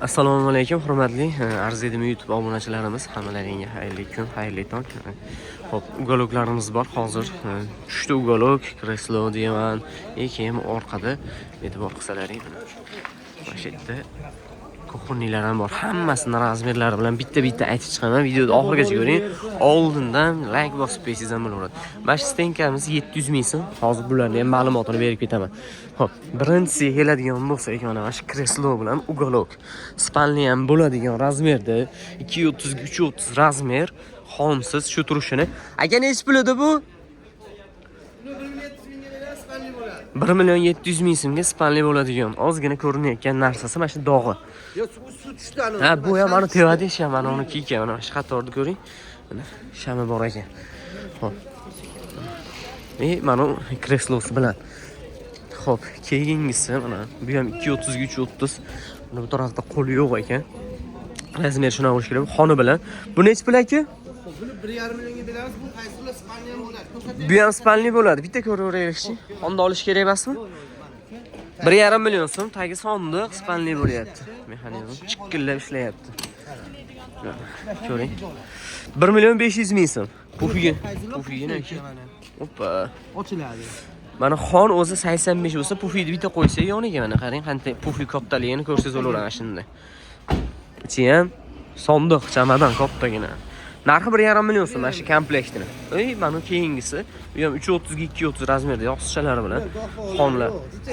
Assalomu alaykum, hurmatli Arzedimi YouTube obunachilarimiz. Hammalaringizga xayrli kun, xayrli tong. Xo'p, ugaloklarimiz bor hozir. 3 ta ugalok, kreslo, divan, keyin orqada e'tibor qilsalaring. Mana shu yerda ko'purnilar ham bor. Hammasini razmerlari bilan bitta-bitta aytib chiqaman. Videoni oxirigacha ko'ring. Oldindan like bosib qo'ysangiz ham bo'laveradi. Mana shu stenkamiz 700 ming so'm. Hozir bularning ham ma'lumotini berib ketaman. Xo'p, birinchisi keladigan bo'lsa, mana shu kreslo bilan ugalok. Spalni ham bo'ladigan razmerda 230 ga 330 razmer, xomsiz shu turishini. Aka nech pulida bu? 1.700.000 so'mga spalni bo'ladigan. Ozgina ko'rinayotgan narsasi mana shu dog'i. Yo, suv tushdi ana. Ha, bu ham mana tevada isham, mana uni kiygan, mana shu qatorni ko'ring. Mana shami bor ekan. Xo'p. Mana kreslosi bilan. Xo'p, keyingisi mana bu ham 230 ga 330. Mana bu tarafda qo'li yo'q ekan. Razmer shuna bo'lish kerak. Xoni bilan. Bu nech pul aka? Buni 1.5 millionga beramiz. Bu qaysilar spalni ham bo'ladi. Bu ham spalni bo'ladi. Bitta ko'raveraylikchi. Xonni olish kerak emasmi? 1.5 million so'm tagi sondiq spalni bo'lyapti. Mexanizm chiqqillab ishlayapti. Ko'ring. 1.500.000 so'm. Pufigini aka. Hoppa. Ochiladi. Mana xon o'zi 85 bo'lsa, pufini bitta qo'ysa yoniga mana qarang, qanday pufi kattaligini ko'rsangiz bo'laveradi shunda. Ichi ham sondiq, chamadan kattagina. Narxi 1.5 million so'm mana shu komplektini. Mana keyingisi, bu ham 330 ga 230 razmerda yoqsichalari bilan.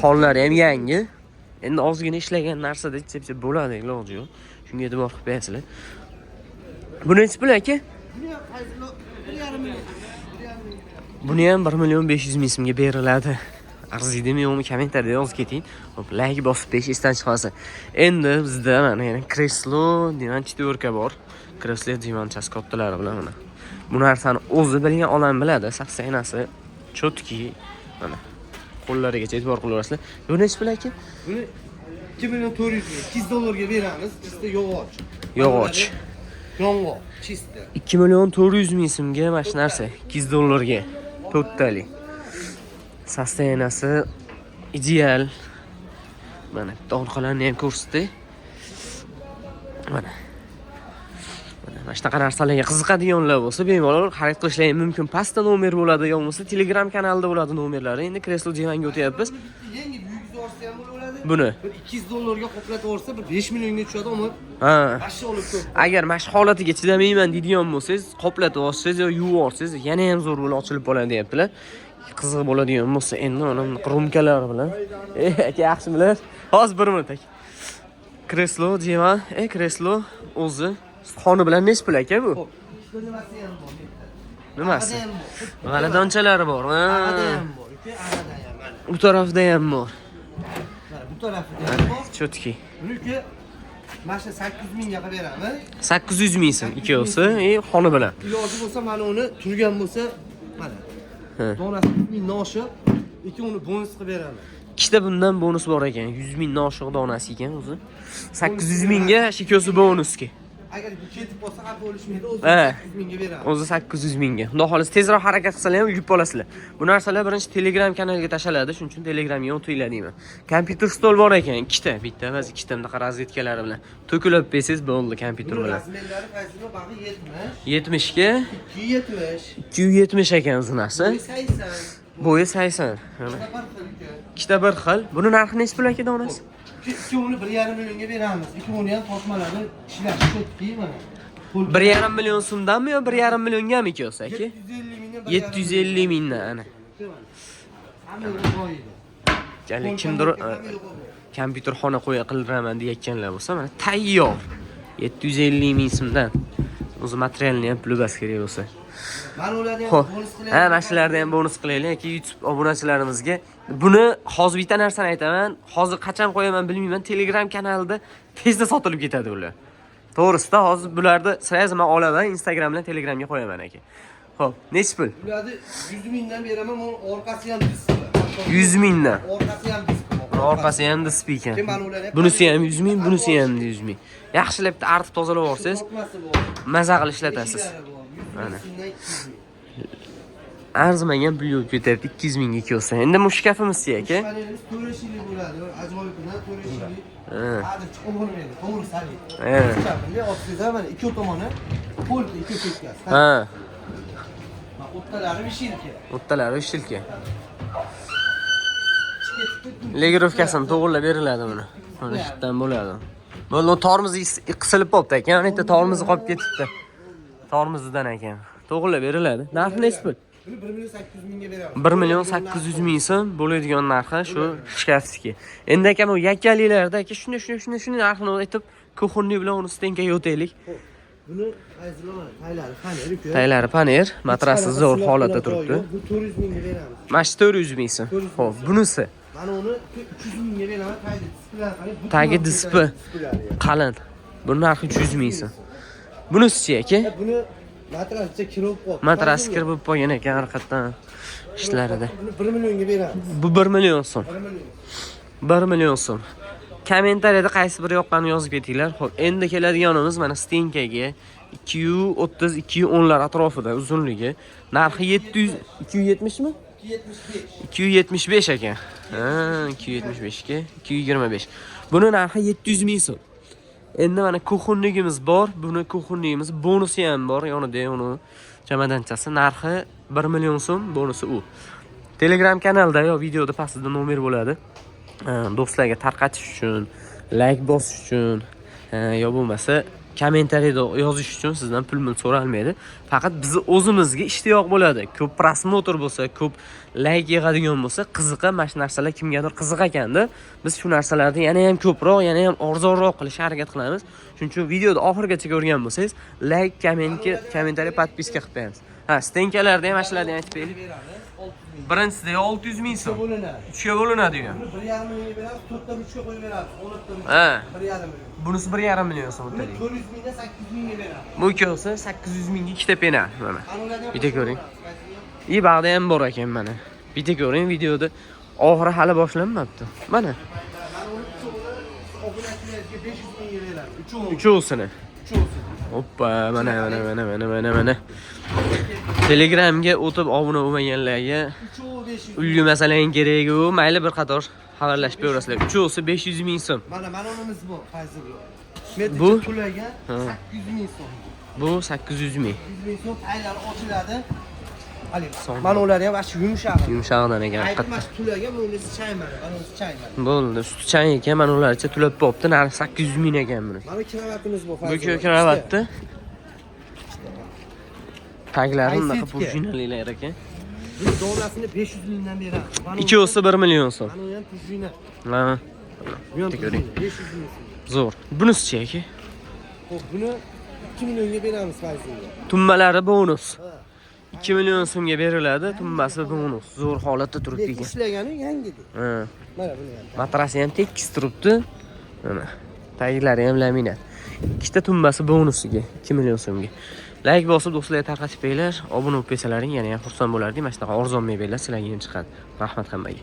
Xonlari ham yangi. Endi ozgina ishlagan narsada ichib bo'ladi, iloji yo'q. Shunga e'tibor qilib qo'yasizlar. Bu nechi pul aka? Buni ham 1.500.000 so'mga beriladi. Arzidimi yo'qmi kommentariyada yozib keting. Hop, like bosib qo'yish esdan chiqmasa. Endi bizda mana yana kreslo, divan четверка bor. Kreslo divanchasi kattalari bilan mana. Bu narsani o'zi bilgan odam biladi. Saksaynasi chotki mana. Qo'llarigacha e'tibor qilaverasizlar. Bu nechi pul aka? Buni 2.400.000 $200 beramiz. Chista yog'och. Yog'och. Yong'oq, chista. 2.400.000 so'mga mana shu narsa $200 ga. Totally. Sastaynasi ideal. Mana orqalarini ham ko'rsatdi. Mana shunaqa narsalarga qiziqadiganlar bo'lsa, bemalol xarid qilishlari mumkin. Pastda nomer bo'ladi, yo bo'lmasa Telegram kanalida bo'ladi nomerlari. Endi kreslo divanga o'tyapmiz. Yangi buyuk zorsa ham bo'laveradi. Buni $200 ga qoplatib olsa, bir 5 millionga tushadi, ammo ha. Mashina olib ko'p. Agar mana shu holatiga chidamayman deydigan bo'lsangiz, qoplatib olsangiz yo yuvib olsangiz, yana ham zo'r bo'lib ochilib qoladi deyaptilar. Qiziq bo'ladigan bo'lsa, endi mana rumkalar bilan. Aka yaxshimilar? Hozir 1 minut aka. Kreslo divan, kreslo o'zi xoni bilan nech pul aka bu? Nimasi ham bor. Nimasi? G'aladonchalar bor. Arada ham bor. Arada ham mana. Bu tarafda ham bor. Mana bu tarafida ham bor. Chotki. Buniki mana 800 mingga beramiz. 800.000 so'm ikkovsi, xoni bilan. Iloji bo'lsa mana uni turgan bo'lsa, mana. Donasi 100 mingdan oshiq, uni bonus qilib beramiz. Ikkita bundan bonus bor ekan. 100 mingdan oshiq donasi ekan o'zi. 800 mingga shikosi bonusga. Agar bu ketib qolsa xafa bo'lishmaydi, o'zi 800 mingga beramiz. O'zi 800 mingga. Xudo xohlasa tezroq harakat qilsalar ham yutib olasizlar. Bu narsalar birinchi Telegram kanaliga tashlanadi, shuning uchun Telegramga o'tinglar deyman. Kompyuter stol bor ekan, ikkita, bitta emas, ikkita bunaqa razvedkalari bilan. To'kilib bersangiz bo'ldi kompyuter bilan. Razmerlari qaysini bag'i 70 ga 270. 270 ekan zinasi. 80. Bo'yi 80. Ikkita bir xil. Buni narxi nech pul aka donasi? Ikkovini 1.5 millionga beramiz. Ikkovini ham tortmalari ishlash ketdi mana. 1.5 million so'mdanmi yo 1.5 millionga mi ikkosi aka? 750 mingdan ana. Jali kimdir kompyuter xona qo'ya qildiraman deyotganlar bo'lsa, mana tayyor. 750 ming so'mdan. O'zi materialni ham puli bas kerak bo'lsa. Mana ularni ham bonus qilaylik. Ha, mana shularni ham bonus qilaylik aka YouTube obunachilarimizga. Buni hozir bitta narsani aytaman. Hozir qachon qo'yaman bilmayman. Telegram kanalida tezda sotilib ketadi ular. To'g'risida hozir bularni sirayam men olaman, Instagram bilan Telegramga qo'yaman aka. Xo'p, nech pul? Ularni 100 mingdan beraman, orqasi ham displey. 100 mingdan. Orqasi ham displey. Orqasi ham displey ekan. Bunisi ham 100 ming, bunisi ham 100 ming. Yaxshilab artib tozalab olsangiz, maza qilib ishlatasiz. Mana. Arzimagan pul yo'q ketyapti 200 mingga ikkosi. Endi bu shkafimiz-chi aka? Panelimiz 4 yillik bo'ladi. Ajoyib bilan 4 yillik. Hozir chiqib bo'lmaydi. To'g'ri saviy. Ha. Bunday otizda mana ikki tomoni qo'lda ikki ketgan. Ha. O'ttalari vishilka. O'ttalari ishilka. Legirovkasini to'g'irlab beriladi buni. Mana shundan bo'ladi. Bo'ldi, tormozi qisilib qolibdi ekan. Bitta tormozi qolib ketibdi. Tormozidan ekan. To'g'irlab beriladi. Narxi nechta pul? Buni 1.800 mingga beramiz. 1.800 ming so'm bo'ladigan narxi shu shkafski. Endi akam u yakkaliklarda aka shunday narxini aytib, kuxunni bilan uni stenkaga o'taylik. Buni ayzlama, taylari panel. Taylari panel, matrasi zo'r holatda turibdi. Bu 400 mingga beramiz. Mana shu 400 ming so'm. Xo'p, bunisi Mana uni 300 mingga beraman. tagi displey qalin. Buni narxi 300 ming so'm. Bunisi-chi aka? Buni matrasga kirib qoldi. Matrasi kirib qolgan ekan haqiqatan ishlarida. Buni 1 millionga beramiz. Bu 1 million so'm. 1 million. 1 million so'm. Kommentariyada qaysi biri yoqqanini yozib ketinglar. Xo'p, endi keladiganimiz mana stenkaga 230 210 lar atrofida uzunligi. Narxi 700 270 mi? 275. 275 ekan. Ha, 275 ga 225. Buni narxi 700 ming so'm. Endi mana kuxunligimiz bor. Buni kuxunligimiz bonusi ham bor. Yonida uni chamadanchasi narxi 1 million so'm, bonusi u. Telegram kanalda yo videoda pastida nomer bo'ladi. Do'stlarga tarqatish uchun, like bosish uchun, yo bo'lmasa kommentariyada yozish uchun sizdan pul so'ralmaydi. Faqat bizni o'zimizga ishtiyoq bo'ladi. Ko'p prosmotr bo'lsa, ko'p like yig'adigan bo'lsa, qiziqa, mana shu narsalar kimgadir qiziq ekanda, biz shu narsalarni yana ham ko'proq, yana ham arzonroq qilishga harakat qilamiz. Shuning uchun videoni oxirigacha ko'rgan bo'lsangiz, like, kommentariy, podpiska qilib qo'yamiz. Ha, stenkalarda ham ashlarni aytib beraylik. Birinchisida 600 ming so'm. 3ga bo'linadi degan. 1.5 millionga beramiz, 4dan 3ga qo'yib beramiz. 10dan 3. Ha. 1.5 million. Bunisi 1.5 million so'm o'tadi. 400 mingdan 800 mingga beramiz. Bu ikkovsi 800 mingga ikkita pena. Mana. Bitta ko'ring. И bag'da ham bor ekan mana. Bitta ko'ring, videoda oxiri hali boshlanmabdi. Mana. Obunachilarga 500 mingga beramiz. Uchovsini. Hoppa, mana. Telegramga o'tib obuna bo'lmaganlarga ulgu masalan kerak u, mayli bir qator xabarlashib berasizlar. Uchovsi 500 ming so'm. Mana unimiz bu, qaysi bu? Bu to'lagan 800 ming so'm. Bu 800 ming. 800 ming so'm taylar ochiladi. Mana ular ham ashi yumshoq. Yumshoqdan ekan. Aytmas to'lagan, bunisi chaymadi, bunisi chaymadi. Bo'ldi, suti chang ekan, mana ularcha to'lab bo'pti. Narxi 800 ming ekan buni. Mana kravatimiz bu. Bu kravatni taglari unaqa purjinalilar ekan. Bu donasini 500 mingdan beramiz. Ikkovsi 1 million so'm. Mana u ham purjina. Ha. Bu ham ko'ring. 500 ming so'm. Zo'r. Bunisi-chi aka? Xo'p, buni 2 millionga beramiz fayziga. Tummalari bonus. 2 million so'mga beriladi, tumbasi bonus. Zo'r holatda turibdi ekan. Ishlagani yangidi. Ha. Mana buni ham. Matrasi ham tekis turibdi. Mana. Taglari ham laminat. Ikkita tumbasi bonusiga 2 million so'mga. Like bosib do'stlarga tarqatib qo'yinglar. Obuna bo'lib qolsalaring yana ham xursand bo'lardik. Mana shunaqa arzon mebellar sizlarga ham chiqadi. Rahmat hammaga.